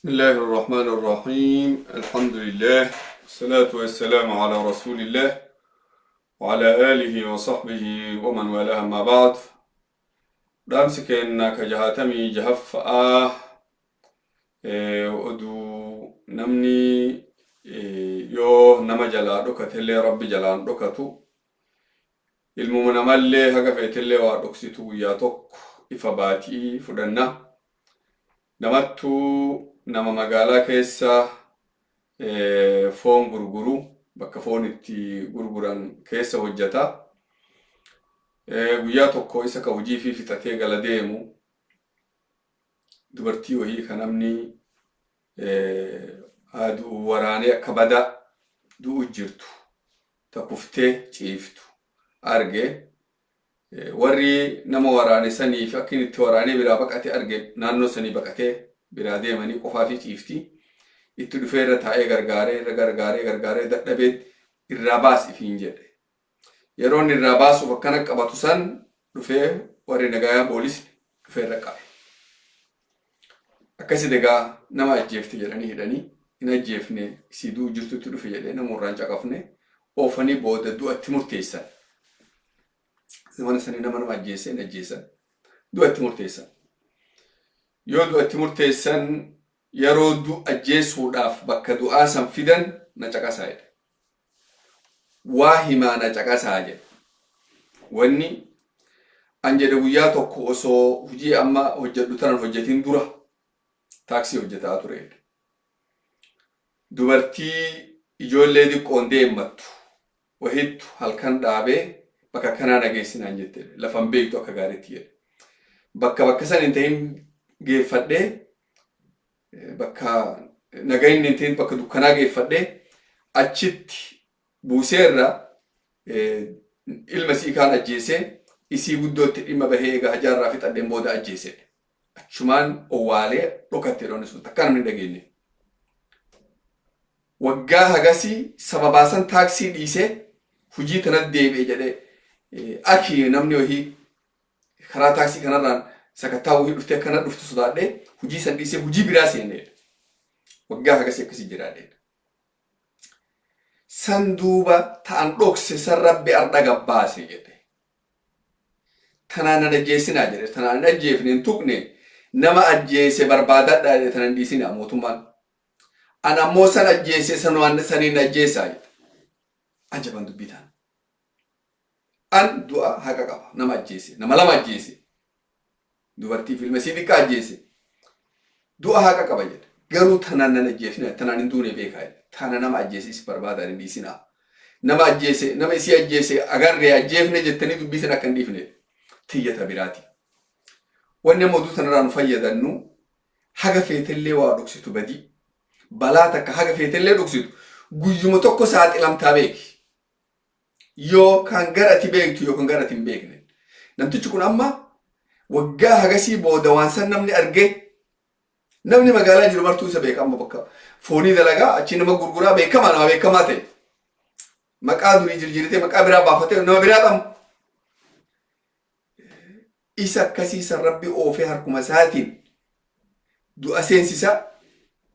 بسم الله الرحمن الرحيم الحمد لله والصلاة والسلام على رسول الله وعلى آله وصحبه ومن والاه ما بعد دامسك إنك جهاتمي جهف ودو نمني يو نما جلا دوكت اللي رب جلان دوكتو المؤمن مالي هقفت اللي وادوكسيتو ياتوك إفباتي فدنا نمتو nama magaalaa keessa foon gurguru bakka foon itti gurguran keessa hojjeta. Guyyaa tokko isa ka hojii fi fixatee gala deemu dubartii wayii kan namni aduu waraanee akka bada du'u jirtu ta kuftee ciiftu arge. Warri nama waraane sanii fi akkin itti waraanee biraa baqatee arge naannoo sanii baqatee biraa deemanii qofaa fi ciifti itti dhufee irra taa'ee gargaaree dadhabee irraa baas ifiin jedhe. Yeroo inni irraa baasuuf akkana qabatu san dhufee warri nagayaa poolisni dhufee irra qabe. Akkasi degaa nama ajjeefte jedhanii hidhanii hin ajjeefne isii du'u jirtutti dhufe jedhee namurraan caqafne oofanii booda du'atti murteessan. Zamana sanii nama ajjeesse hin ajjeessan du'atti murteessan. Yoo du'atti murteessan yeroo ajjeesuudhaaf bakka du'aa san fidan na caqasaa jedhe. Waa himaa na caqasaa jedhe. Wanni an jedhe guyyaa tokko osoo hojii amma hojjedhu tanan hojjetin dura taaksii hojjetaa ture. Dubartii ijoollee xiqqoon deemmattu wahittu halkan dhaabee bakka kanaa nageessinaan jette lafan beektu akka gaariitti jedhe. Bakka san hin ta'in geeffadhee bakka nagayni hin ta'in bakka dukkanaa geeffadhee achitti buuseerra ilma isii kaan ajjeesee isii guddootti dhimma bahee egaa hajaarraa fixadheen booda ajjeesee achumaan owwaalee dhokatte dhoonni sun takka namni dhageenye. Waggaa hagasii sababaasan taaksii dhiisee hujii tanatti deebi'e jedhee aki namni wahii karaa taaksii kanarraan sakattaa wahii dhuftee akkana dhuftu sodaadhee hujii san dhiisee hujii biraa seenedha. Waggaa hagasii akkasii jiraadheedha. San duuba ta'an dhokse san rabbi arda gabbaase jedhe. Tanaan nan ajjeesinaa jedhe. Tanaan hin ajjeefne hin tuqne nama ajjeese barbaadadhaa jedhe tanan dhiisinaa mootummaan. An ammoo san ajjeese saniin ajjeesaa jedhe. Ajaban dubbitaan. An du'a haqa qaba nama ajjeese nama lama ajjeese. Dubartii fi ilma isii xiqqaa ajjeese. Du'a haqa qaba jedhe. Garuu tanaan nan ajjeefne tanaan hin duune beekaa jedhe. Tana nama ajjeese isi barbaadan hin dhiisinaa. Nama ajjeese nama isii ajjeese agarree ajjeefne jettanii dubbisan akka hin dhiifne tiyyata biraati. Wanni ammoo oduu tanarraa nu fayyadannu haga feetellee waa dhoksitu badii. Balaa takka haga feetellee dhoksitu guyyuma tokko saaxilamtaa beeki. Yoo kan gara ati beektu yoo kan gara ati hin beekne. Namtichi kun amma waggaa hagasii booda waan san namni argee namni magaalaa jiru martuu isa beekama bakka foonii dalagaa achi nama gurguraa beekamaa ta'e maqaa durii jirjiritee maqaa biraa baafatee nama biraa qabu. Isa akkasii san rabbi oofee harkuma isaatiin du'a seensisa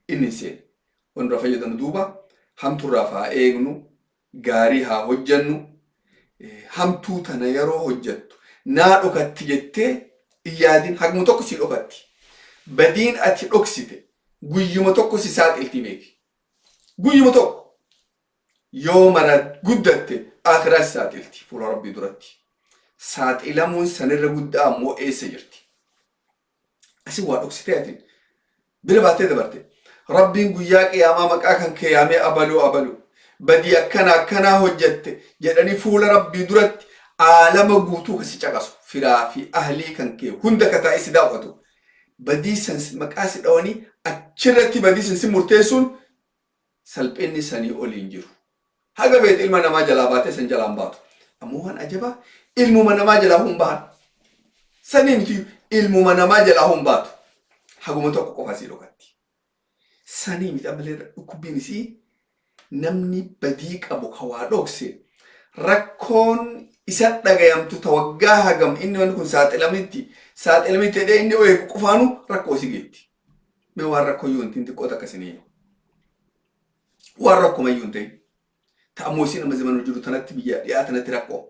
inni seena. Wanti irraa fayyadamu duuba hamtuurraaf haa eegnu gaarii haa hojjannu hamtuu tana yeroo hojjattu naa dhokatti jettee iyyaadin hagmu tokko si dhokatti. Badiin ati dhoksite guyyuma tokko si saaxilti beeki. Guyyuma tokko yoo mara guddatte akhiraa si saaxilti fuula rabbii duratti. Saaxilamuun sanirra guddaa ammoo eessa jirti? Asi waa dhoksitee atiin bira baatee dabarte. Rabbiin guyyaa qiyaamaa maqaa kan keeyamee abaluu badii akkanaa hojjette jedhanii fuula rabbii duratti aalama guutuu kasi caqasu firaa fi ahlii kan kee hunda kataa isi daawwatu. Badii san maqaa si dhawanii achirratti badii san si murteessuun salphinni sanii oliin jiru. Haga beete ilma namaa jalaa baatee san jalaan baatu. Ammoo waan ajabaa ilmuma namaa jalaa hun bahan. Sanii miti ilmuma namaa jalaa hun baatu. Haguma tokko qofa si dhokatti. Sanii miti ammalee dhukkubbiin isii namni badii qabu kawaa dhokse rakkoon isa dhagayamtu ta waggaa hagam inni wanti kun saaxilamitti jedhee inni ooyee qufaanu rakkoo si geetti. me waan rakkoo yuun tinti qoota akkasini waan rakkoo mayyuun ta'in ta'ammoo isin amma zamanu jiru tanatti biyya dhiyaa tanatti rakkoo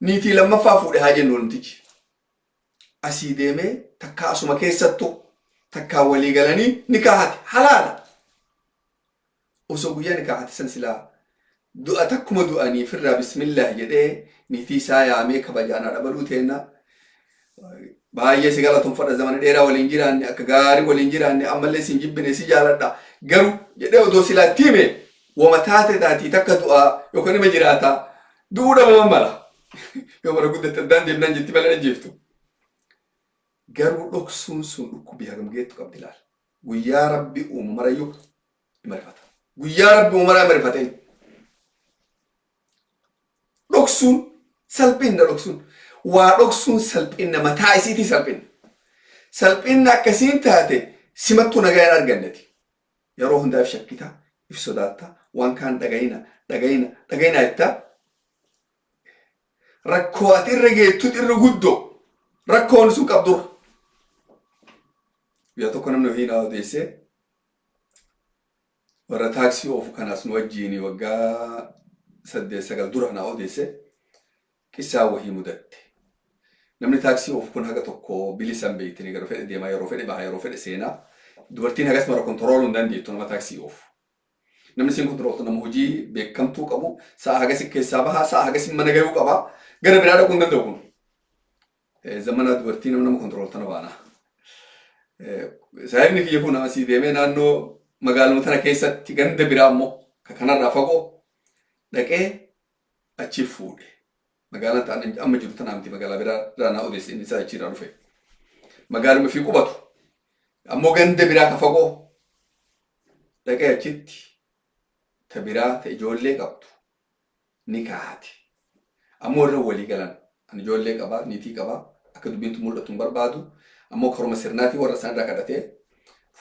niitii lammaffaa fuudhe haa jennu namtichi asii deemee takka asuma keessattuu takka walii galanii nikaahati halaala osoo guyyaa nikaahati san silaa du'a takkuma du'anii firraa bismillah jedhee niitii isaa yaamee kabajaanaa dhabaluu teenna baay'ee si galatoomfadha zamana dheeraa waliin jiraanne akka gaarii waliin jiraanne ammallee sin jibbine si jaaladha garuu jedhee odoo silaa tiime wama taate taatii takka du'aa yookaan ima jiraata du'uu dhabama mala yoo mara guddatte addaan deemnaan jetti malee ajjeeftu garuu dhoksuun sun dhukkubii hagam geettu qabdi laal guyyaa rabbi uumarayyuu imarifata guyyaa rabbi uumaraa imarifateen dhoksuun salphinna dhoksuun waa dhoksuun salphinna mataa isiitii salphinna akkasiin taate simattuu nagaa hin arganneti yeroo hundaaf shakkita if sodaata waan kaan dhagayina jetta rakkoo ati irra geettu irra guddoo rakkoon sun qabdur guyyaa tokko namni ofii naa odeessee warra taaksii oofu kanaas nu wajjiin waggaa 8-9 dura naa odeesse qissaa wahii mudatte namni taaksii oofu kun haga tokko bilisan beektanii garuu fedhe deemaa yeroo fedhe bahaa yeroo fedhe seenaa dubartiin hagas mara kontirooluu hin dandeettu nama taaksii oofu namni siin kontirooltu nama hojii beekamtuu qabu sa'a hagasi keessaa bahaa sa'a hagasi mana gahuu qaba gara biraa dhaquu hin danda'u kun zamana dubartii nama kontirooltana baana saayibni kiyya kun asii deemee naannoo magaaluma tana keessatti ganda biraa immoo kanarraa fagoo dhaqee achi fuudhe magaalaan ta'an amma jiru tana amti magaalaa biraa raanaa odeesse inni isaa achiirraa dhufe magaaluma fi qubatu ammoo ganda biraa ka fagoo dhaqee achitti ta biraa ta ijoollee qabdu ni kaahati ammoo irra walii galan ani ijoollee qabaa niitii qabaa akka dubbiintu mul'atu hin barbaadu ammoo karuma sirnaatii warra isaan irraa kadhatee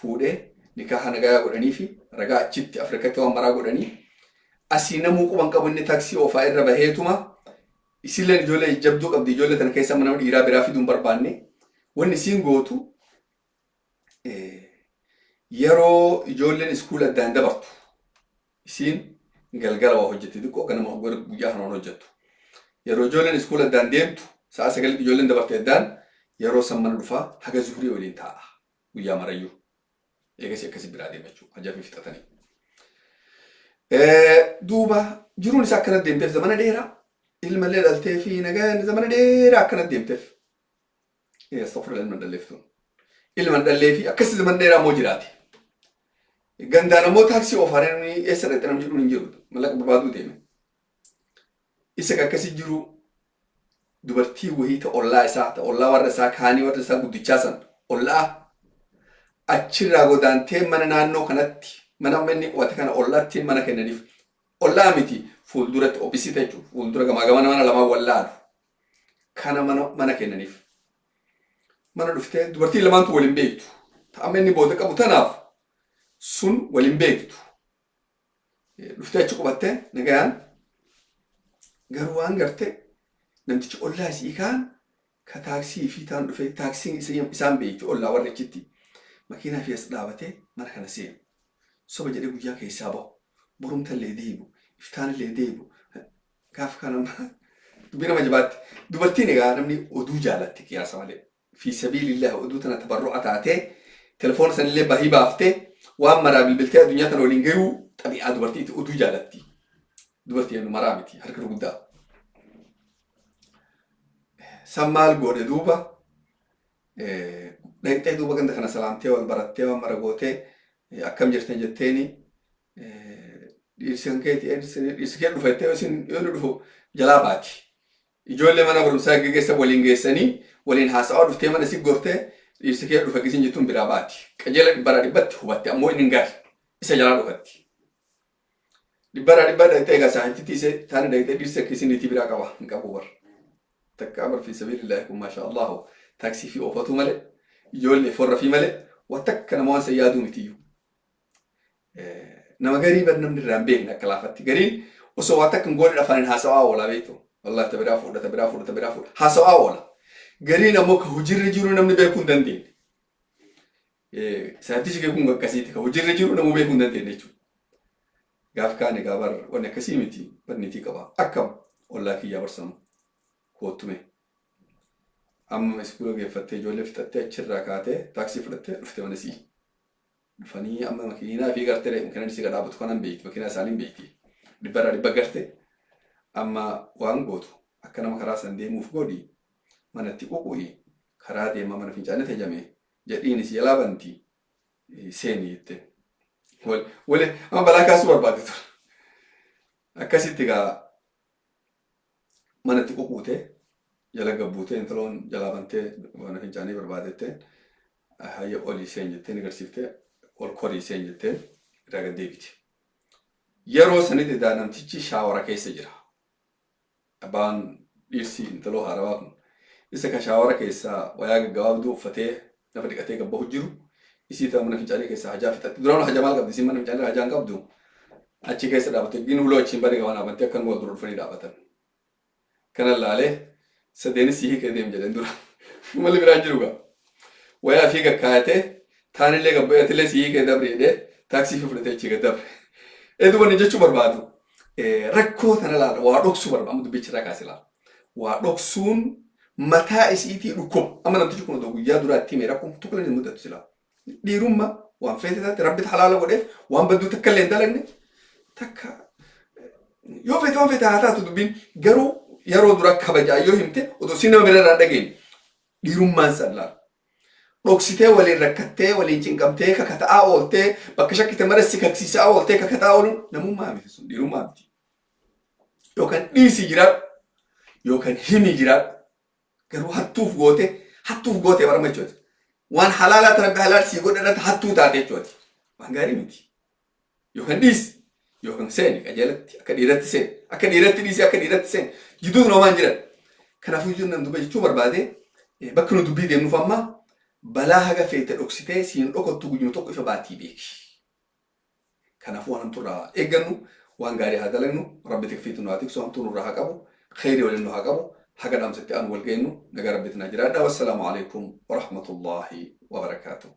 fuudhee nikaaha nagaa godhanii fi ragaa achitti Afrikatti waan maraa godhanii asii namuu quban qabu inni taaksii oofaa irra baheetuma isilleen ijoollee jabduu qabdi ijoollee tana keessa nama dhiiraa biraa fiduu hin barbaanne wanni isiin gootu yeroo ijoolleen iskuula addaan dabartu isiin galgala waa hojjetti xiqqoo ganama guyyaa kanaan hojjettu yeroo ijoolleen iskuula addaan deemtu sa'a 9 ijoolleen dabarte addaan yeroo san mana dhufaa haga zuhurii waliin taa'a guyyaa marayyuu eegasii akkasii biraa deemachuu ajaa'iba fixatanii duuba jiruun isaa akkana deemteef zamana dheeraa ilmallee dhaltee fi nagaan zamana dheeraa akkana deemteef astaghfirullah ilman dhalleeftuun ilman dhallee fi akkasii zamana dheeraa moo jiraate gandaan ammoo taaksii oofaareen eessa dhaqxe namni jedhuun hin jiru mallaqa barbaaduu deeme isa akkasii jiru dubartii wahii ta ollaa isaa ta ollaa warra isaa kaanii warra isaa guddichaa san ollaa achirraa godaantee mana naannoo kanatti mana manni qubate kana ollaatti mana kennaniif ollaa miti fuulduratti obbisite jechuudha fuuldura gamaa gamana mana lamaa wallaalu kana mana kennaniif mana dhuftee dubartiin lamaantu waliin beektu ta'amma inni booda qabu tanaaf sun waliin beektu dhuftee achi qubattee nagaan garuu waan gartee namtichi ollaa isii kaan ka taaksii fi taan dhufee taaksiin isaan beektu ollaa warra achitti makiinaa fi as dhaabatee mana kana seenu soba jedhee guyyaa keessaa bahu borumtallee deebi'u iftaanillee deebi'u gaafa kana dubbii nama jabaatti dubartiin egaa namni oduu jaalatte qiyaasa malee fi sabiilillah oduu tana tabarru'a taatee telefoona sanillee bahii baaftee waan maraa bilbiltee addunyaa tana waliin gahuu xabi'aa dubartiiti oduu jaalatti dubartiin maraa miti harka guddaa san maal godhe duuba dhaqxee duuba ganda kana salaamtee wal barattee waan mara gootee akkam jirtan jetteeni dhiirsi kee dhufattee isin yoo dhufu jalaa baati ijoollee mana barumsaa geessa waliin geessanii waliin haasa'aa dhuftee mana si gortee dhiirsi kee dhufa gisin jettuun biraa baati qajeela dhibbaraa dhibbatti hubatte ammoo inni hin gaari isa jalaa dhufatti dhibbaraa dhibbaa dhaqxee egaa saahibtitti isa taane dhaqxee dhiirsi akkasiin niitii biraa qaba hin qabu bar takka amar fi sabiilillahi kun maasha allahu taaksii fi oofatu malee ijoollee forra fi malee waan takka nama waan sayyaaduu mitiyyuu nama garii bad namni irraa hin beekne akka laafatti gariin osoo waan takka hin goone afaan haasa'aa oola beektu wallahi tabiraa fuudha haasa'aa oola gariin ammoo ka hojiirra jiru namni beekuu hin dandeenye Saantichi kee kun akkasiiti ka hojirra jiru namuu beekuu hin dandeenye jechuudha. Gaaf kaane gaabar wanni akkasii miti barniitii qaba. Akkam ollaa kiyyaa barsamu koottume. Amma iskuula geeffattee ijoollee fixattee achirraa kaatee taaksii fudhattee dhufte mana sii. Dhufanii amma makiinaa fi gartee makiinaan isii gadhaabatu kanan beekti makiinaa isaanii beekti. Dhibbarraa dhibba gartee amma waan gootu akka nama karaa san deemuuf godhi manatti ququyi karaa deemaa mana fincaanii tajame jedhiinis yalaa banti seenii jettee. Wale amma balaa kaasuu barbaade ture. Akkasitti gaa manatti ququutee jala gabbuutee intaloon jalaa bantee mana fincaanii barbaadettee hayya olii seen jettee ni agarsiiftee ol korii seen jettee irraa gad deebiti. Yeroo sanitti namtichi shaawara keessa jira. Abbaan dhirsi intaloo haarawaa kun isa ka shaawara keessaa wayaa gaggabaabduu uffatee lafa dhiqatee gabbahu jiru isii ta'u mana fincaanii keessaa hajaa fixatte. Duraan hajaa maal qabdi? Isin mana fincaanii hajaa hin qabdu. Achi keessa dhaabatte gin huloo achiin bari gaban dhaabbattee akkan wal dura dhufanii dhaabatan. Kana laalee sadeenis sii hiikee deem jedhan dura. Malli biraan jiru gaa. Wayaa fi gaggaayatee taanillee gabbayatillee sii hiikee dabreedhee taaksii fi fudhatee achi gad dabre. Eduma jechuu barbaadu. Rakkoo tana laala waa dhoksuu barbaadu dubbichi irraa kaasee laala. Waa dhoksuun mataa isiitii dhukkuma. Amma namtichi kun otoo guyyaa duraatti himee rakkoon tokko illee mudatu sila. Dhiirummaa waan feete taate rabbitti halaala godheef waan badduu takka illee hin dalagne takka yoo feete waan feete haa taatu dubbiin garuu yeroo dura kabajaa yoo himte otoo si nama birarraa dhageenye dhiirummaan san laala. Dhoksitee waliin rakkattee waliin cinqamtee kakata'aa ooltee bakka shakkite mara si kaksiisaa ooltee kakata'aa ooluun namummaa miti sun dhiirummaa miti. Yookaan dhiisii jiraadhu yookaan himii jiraadhu garuu hattuuf gootee barama jechuudha. Waan halaalaa tana halaal sii godhadhata hattuu taate jechuudha. Waan gaarii miti. Yookaan dhiisi yookaan seeni qajeelatti akka dhiiratti seeni akka dhiiratti dhiisi akka dhiiratti seeni jidduu noomaan jiran. Kanaafuu ijoon nan dubba jechuu barbaade bakka nu dubbii deemnuuf ammaa balaa haga feete dhoksitee siin dhokottu guyyuma tokko ifa baatii beeki. Kanaafuu waan hamtuurraa eeggannu waan gaarii haa dalagnu rabbi tikfiitu nu haa tiksu hamtuu nurraa haa qabu khayrii waliin nu haa qabu haga dhaamsatti aan wal geennu nagaa rabbitti naa jiraadha. Wassalaamu alaikum wa rahmatullahi wa barakaatuh.